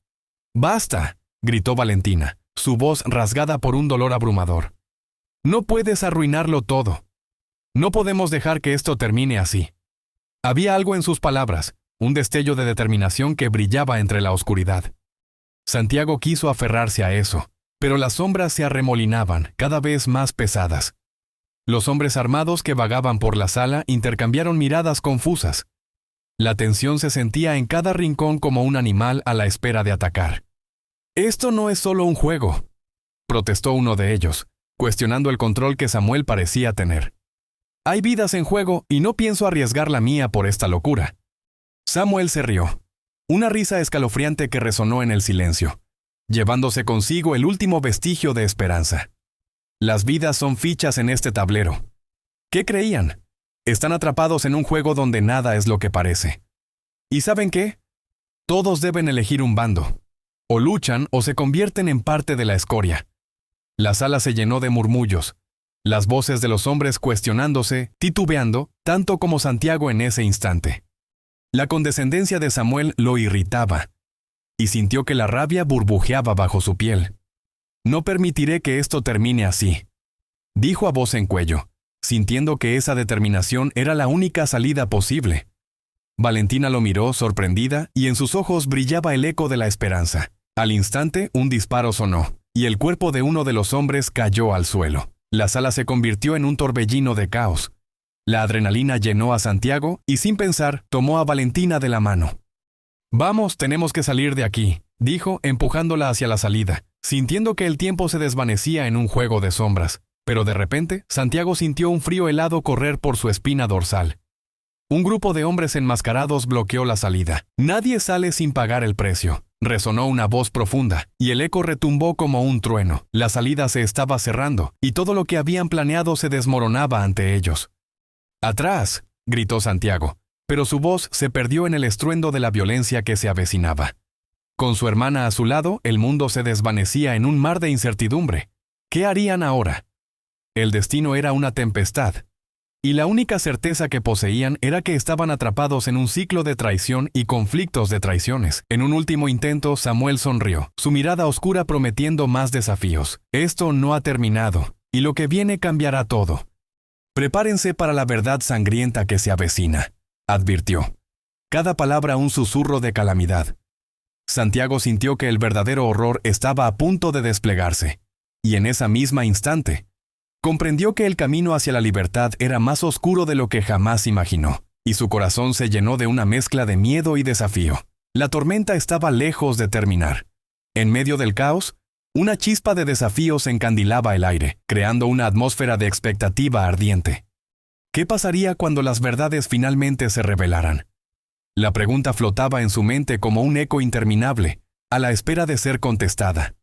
¡Basta!, gritó Valentina, su voz rasgada por un dolor abrumador. No puedes arruinarlo todo. No podemos dejar que esto termine así. Había algo en sus palabras, un destello de determinación que brillaba entre la oscuridad. Santiago quiso aferrarse a eso, pero las sombras se arremolinaban, cada vez más pesadas. Los hombres armados que vagaban por la sala intercambiaron miradas confusas. La tensión se sentía en cada rincón como un animal a la espera de atacar. «Esto no es solo un juego», protestó uno de ellos, cuestionando el control que Samuel parecía tener. «Hay vidas en juego y no pienso arriesgar la mía por esta locura». Samuel se rió, una risa escalofriante que resonó en el silencio, llevándose consigo el último vestigio de esperanza. Las vidas son fichas en este tablero. ¿Qué creían? Están atrapados en un juego donde nada es lo que parece. ¿Y saben qué? Todos deben elegir un bando. O luchan o se convierten en parte de la escoria. La sala se llenó de murmullos, las voces de los hombres cuestionándose, titubeando, tanto como Santiago en ese instante. La condescendencia de Samuel lo irritaba, y sintió que la rabia burbujeaba bajo su piel. «No permitiré que esto termine así», dijo a voz en cuello, sintiendo que esa determinación era la única salida posible. Valentina lo miró sorprendida y en sus ojos brillaba el eco de la esperanza. Al instante, un disparo sonó, y el cuerpo de uno de los hombres cayó al suelo. La sala se convirtió en un torbellino de caos. La adrenalina llenó a Santiago y, sin pensar, tomó a Valentina de la mano. «Vamos, tenemos que salir de aquí», dijo, empujándola hacia la salida, sintiendo que el tiempo se desvanecía en un juego de sombras. Pero de repente, Santiago sintió un frío helado correr por su espina dorsal. Un grupo de hombres enmascarados bloqueó la salida. «Nadie sale sin pagar el precio», resonó una voz profunda, y el eco retumbó como un trueno. La salida se estaba cerrando, y todo lo que habían planeado se desmoronaba ante ellos. «¡Atrás!», gritó Santiago, pero su voz se perdió en el estruendo de la violencia que se avecinaba. Con su hermana a su lado, el mundo se desvanecía en un mar de incertidumbre. ¿Qué harían ahora? El destino era una tempestad, y la única certeza que poseían era que estaban atrapados en un ciclo de traición y conflictos de traiciones. En un último intento, Samuel sonrió, su mirada oscura prometiendo más desafíos. «Esto no ha terminado, y lo que viene cambiará todo. Prepárense para la verdad sangrienta que se avecina», advirtió. Cada palabra un susurro de calamidad. Santiago sintió que el verdadero horror estaba a punto de desplegarse, y en esa misma instante, comprendió que el camino hacia la libertad era más oscuro de lo que jamás imaginó, y su corazón se llenó de una mezcla de miedo y desafío. La tormenta estaba lejos de terminar. En medio del caos, una chispa de desafíos encandilaba el aire, creando una atmósfera de expectativa ardiente. ¿Qué pasaría cuando las verdades finalmente se revelaran? La pregunta flotaba en su mente como un eco interminable, a la espera de ser contestada.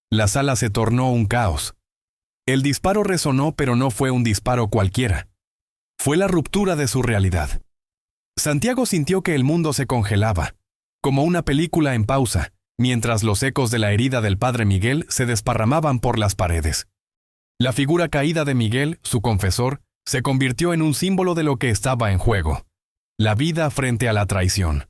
La sala se tornó un caos. El disparo resonó, pero no fue un disparo cualquiera. Fue la ruptura de su realidad. Santiago sintió que el mundo se congelaba, como una película en pausa, mientras los ecos de la herida del padre Miguel se desparramaban por las paredes. La figura caída de Miguel, su confesor, se convirtió en un símbolo de lo que estaba en juego: la vida frente a la traición.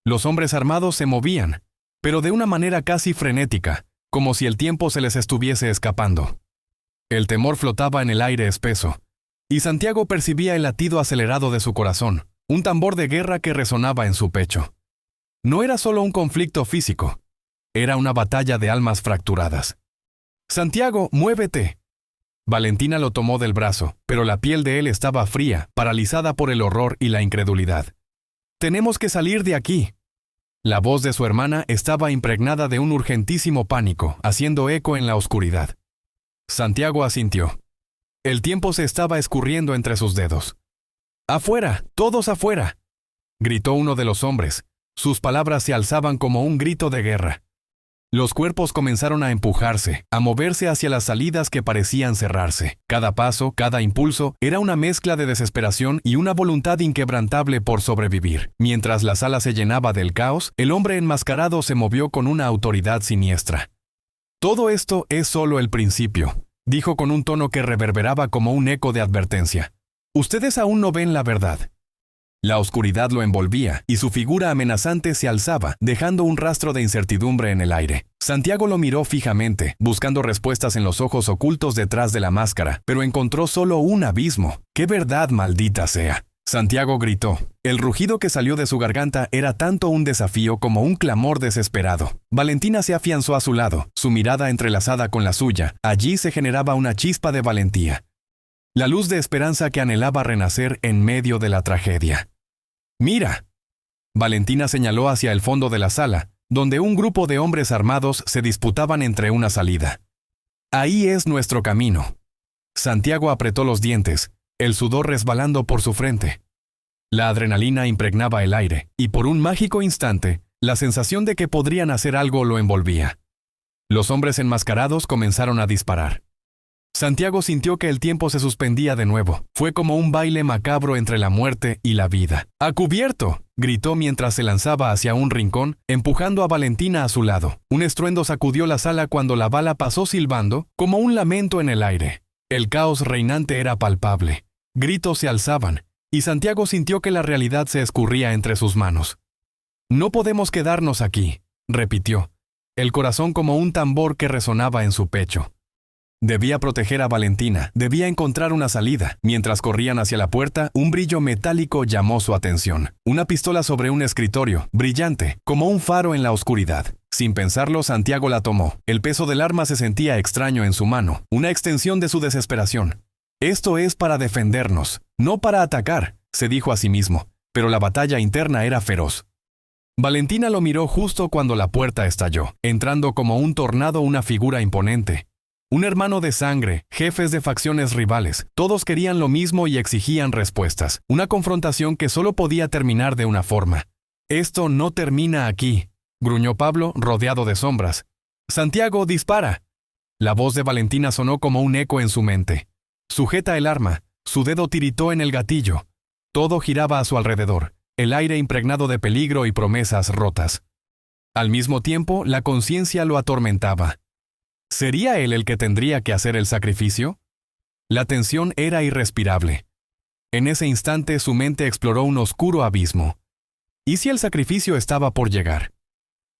Los hombres armados se movían, pero de una manera casi frenética, como si el tiempo se les estuviese escapando. El temor flotaba en el aire espeso, y Santiago percibía el latido acelerado de su corazón, un tambor de guerra que resonaba en su pecho. No era solo un conflicto físico, era una batalla de almas fracturadas. «Santiago, muévete». Valentina lo tomó del brazo, pero la piel de él estaba fría, paralizada por el horror y la incredulidad. «Tenemos que salir de aquí». La voz de su hermana estaba impregnada de un urgentísimo pánico, haciendo eco en la oscuridad. Santiago asintió. El tiempo se estaba escurriendo entre sus dedos. «¡Afuera! ¡Todos afuera!», gritó uno de los hombres. Sus palabras se alzaban como un grito de guerra. Los cuerpos comenzaron a empujarse, a moverse hacia las salidas que parecían cerrarse. Cada paso, cada impulso, era una mezcla de desesperación y una voluntad inquebrantable por sobrevivir. Mientras la sala se llenaba del caos, el hombre enmascarado se movió con una autoridad siniestra. «Todo esto es solo el principio», dijo con un tono que reverberaba como un eco de advertencia. «Ustedes aún no ven la verdad». La oscuridad lo envolvía, y su figura amenazante se alzaba, dejando un rastro de incertidumbre en el aire. Santiago lo miró fijamente, buscando respuestas en los ojos ocultos detrás de la máscara, pero encontró solo un abismo. ¡Qué verdad, maldita sea! Santiago gritó. El rugido que salió de su garganta era tanto un desafío como un clamor desesperado. Valentina se afianzó a su lado, su mirada entrelazada con la suya. Allí se generaba una chispa de valentía. La luz de esperanza que anhelaba renacer en medio de la tragedia. «¡Mira!». Valentina señaló hacia el fondo de la sala, donde un grupo de hombres armados se disputaban entre una salida. «Ahí es nuestro camino». Santiago apretó los dientes, el sudor resbalando por su frente. La adrenalina impregnaba el aire, y por un mágico instante, la sensación de que podrían hacer algo lo envolvía. Los hombres enmascarados comenzaron a disparar. Santiago sintió que el tiempo se suspendía de nuevo. Fue como un baile macabro entre la muerte y la vida. «¡A cubierto!», gritó mientras se lanzaba hacia un rincón, empujando a Valentina a su lado. Un estruendo sacudió la sala cuando la bala pasó silbando, como un lamento en el aire. El caos reinante era palpable. Gritos se alzaban, y Santiago sintió que la realidad se escurría entre sus manos. «No podemos quedarnos aquí», repitió, el corazón como un tambor que resonaba en su pecho. Debía proteger a Valentina, debía encontrar una salida. Mientras corrían hacia la puerta, un brillo metálico llamó su atención. Una pistola sobre un escritorio, brillante, como un faro en la oscuridad. Sin pensarlo, Santiago la tomó. El peso del arma se sentía extraño en su mano, una extensión de su desesperación. «Esto es para defendernos, no para atacar», se dijo a sí mismo, pero la batalla interna era feroz. Valentina lo miró justo cuando la puerta estalló, entrando como un tornado una figura imponente. Un hermano de sangre, jefes de facciones rivales, todos querían lo mismo y exigían respuestas. Una confrontación que solo podía terminar de una forma. «Esto no termina aquí», gruñó Pablo, rodeado de sombras. «Santiago, dispara». La voz de Valentina sonó como un eco en su mente. Sujeta el arma, su dedo tiritó en el gatillo. Todo giraba a su alrededor, el aire impregnado de peligro y promesas rotas. Al mismo tiempo, la conciencia lo atormentaba. ¿Sería él el que tendría que hacer el sacrificio? La tensión era irrespirable. En ese instante su mente exploró un oscuro abismo. ¿Y si el sacrificio estaba por llegar?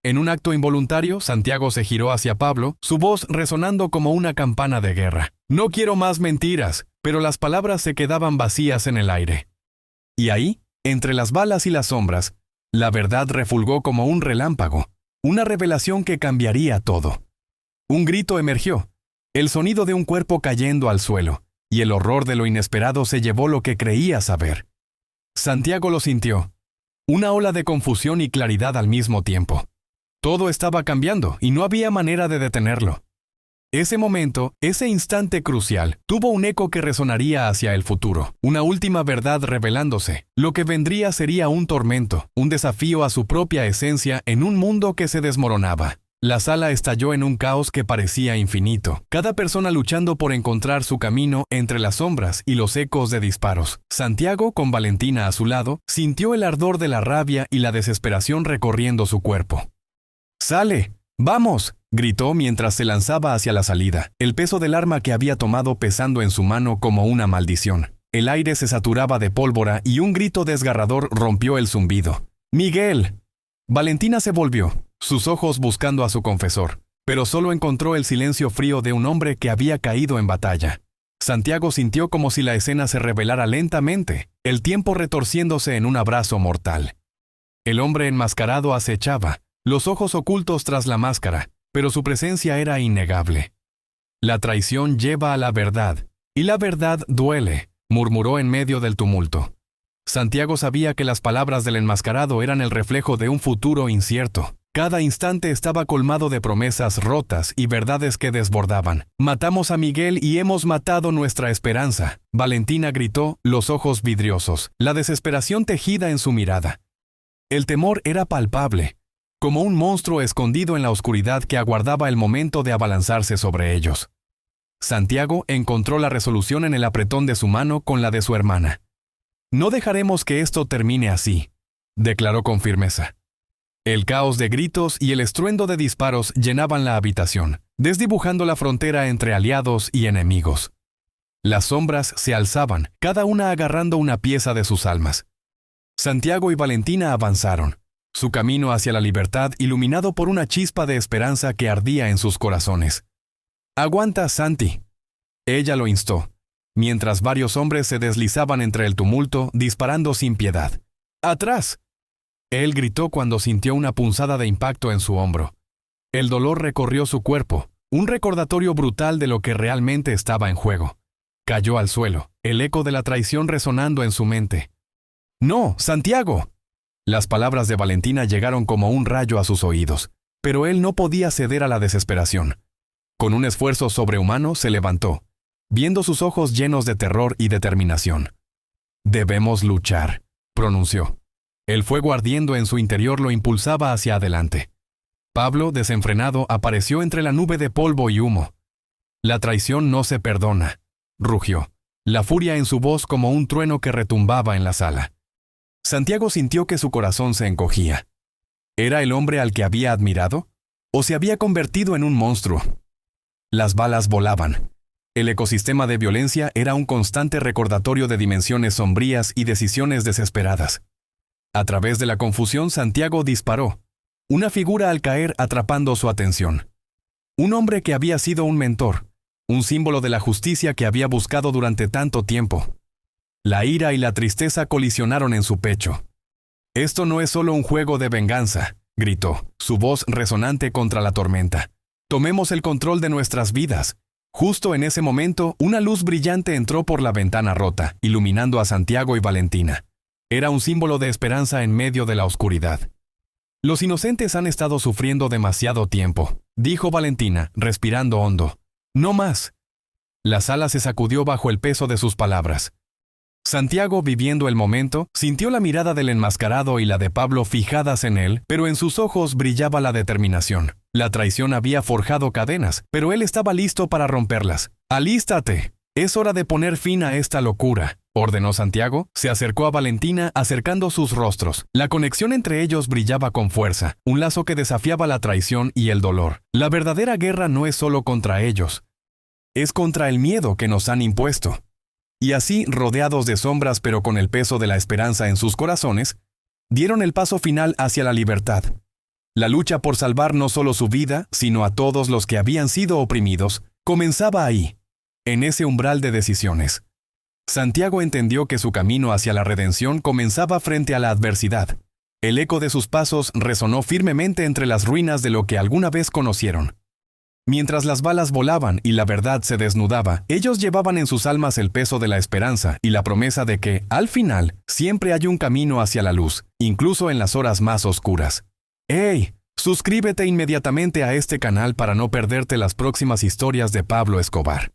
En un acto involuntario, Santiago se giró hacia Pablo, su voz resonando como una campana de guerra. «No quiero más mentiras», pero las palabras se quedaban vacías en el aire. Y ahí, entre las balas y las sombras, la verdad refulgó como un relámpago, una revelación que cambiaría todo. Un grito emergió, el sonido de un cuerpo cayendo al suelo, y el horror de lo inesperado se llevó lo que creía saber. Santiago lo sintió, una ola de confusión y claridad al mismo tiempo. Todo estaba cambiando y no había manera de detenerlo. Ese momento, ese instante crucial, tuvo un eco que resonaría hacia el futuro, una última verdad revelándose. Lo que vendría sería un tormento, un desafío a su propia esencia en un mundo que se desmoronaba. La sala estalló en un caos que parecía infinito, cada persona luchando por encontrar su camino entre las sombras y los ecos de disparos. Santiago, con Valentina a su lado, sintió el ardor de la rabia y la desesperación recorriendo su cuerpo. ¡Sale! ¡Vamos!, gritó mientras se lanzaba hacia la salida, el peso del arma que había tomado pesando en su mano como una maldición. El aire se saturaba de pólvora y un grito desgarrador rompió el zumbido. ¡Miguel! Valentina se volvió, sus ojos buscando a su confesor, pero solo encontró el silencio frío de un hombre que había caído en batalla. Santiago sintió como si la escena se revelara lentamente, el tiempo retorciéndose en un abrazo mortal. El hombre enmascarado acechaba, los ojos ocultos tras la máscara, pero su presencia era innegable. La traición lleva a la verdad, y la verdad duele, murmuró en medio del tumulto. Santiago sabía que las palabras del enmascarado eran el reflejo de un futuro incierto. Cada instante estaba colmado de promesas rotas y verdades que desbordaban. «Matamos a Miguel y hemos matado nuestra esperanza», Valentina gritó, los ojos vidriosos, la desesperación tejida en su mirada. El temor era palpable, como un monstruo escondido en la oscuridad que aguardaba el momento de abalanzarse sobre ellos. Santiago encontró la resolución en el apretón de su mano con la de su hermana. «No dejaremos que esto termine así», declaró con firmeza. El caos de gritos y el estruendo de disparos llenaban la habitación, desdibujando la frontera entre aliados y enemigos. Las sombras se alzaban, cada una agarrando una pieza de sus almas. Santiago y Valentina avanzaron, su camino hacia la libertad iluminado por una chispa de esperanza que ardía en sus corazones. «Aguanta, Santi», ella lo instó, mientras varios hombres se deslizaban entre el tumulto, disparando sin piedad. «¡Atrás!», él gritó cuando sintió una punzada de impacto en su hombro. El dolor recorrió su cuerpo, un recordatorio brutal de lo que realmente estaba en juego. Cayó al suelo, el eco de la traición resonando en su mente. «¡No, Santiago!». Las palabras de Valentina llegaron como un rayo a sus oídos, pero él no podía ceder a la desesperación. Con un esfuerzo sobrehumano se levantó, viendo sus ojos llenos de terror y determinación. «Debemos luchar», pronunció. El fuego ardiendo en su interior lo impulsaba hacia adelante. Pablo, desenfrenado, apareció entre la nube de polvo y humo. «La traición no se perdona», rugió, la furia en su voz como un trueno que retumbaba en la sala. Santiago sintió que su corazón se encogía. ¿Era el hombre al que había admirado? ¿O se había convertido en un monstruo? Las balas volaban. El ecosistema de violencia era un constante recordatorio de dimensiones sombrías y decisiones desesperadas. A través de la confusión, Santiago disparó, una figura al caer atrapando su atención. Un hombre que había sido un mentor, un símbolo de la justicia que había buscado durante tanto tiempo. La ira y la tristeza colisionaron en su pecho. «Esto no es solo un juego de venganza», gritó, su voz resonante contra la tormenta. «Tomemos el control de nuestras vidas». Justo en ese momento, una luz brillante entró por la ventana rota, iluminando a Santiago y Valentina. Era un símbolo de esperanza en medio de la oscuridad. «Los inocentes han estado sufriendo demasiado tiempo», dijo Valentina, respirando hondo. «No más». La sala se sacudió bajo el peso de sus palabras. Santiago, viviendo el momento, sintió la mirada del enmascarado y la de Pablo fijadas en él, pero en sus ojos brillaba la determinación. La traición había forjado cadenas, pero él estaba listo para romperlas. «Alístate. Es hora de poner fin a esta locura», ordenó Santiago. Se acercó a Valentina, acercando sus rostros. La conexión entre ellos brillaba con fuerza, un lazo que desafiaba la traición y el dolor. La verdadera guerra no es solo contra ellos. Es contra el miedo que nos han impuesto. Y así, rodeados de sombras pero con el peso de la esperanza en sus corazones, dieron el paso final hacia la libertad. La lucha por salvar no solo su vida, sino a todos los que habían sido oprimidos, comenzaba ahí, en ese umbral de decisiones. Santiago entendió que su camino hacia la redención comenzaba frente a la adversidad. El eco de sus pasos resonó firmemente entre las ruinas de lo que alguna vez conocieron. Mientras las balas volaban y la verdad se desnudaba, ellos llevaban en sus almas el peso de la esperanza y la promesa de que, al final, siempre hay un camino hacia la luz, incluso en las horas más oscuras. ¡Hey! Suscríbete inmediatamente a este canal para no perderte las próximas historias de Pablo Escobar.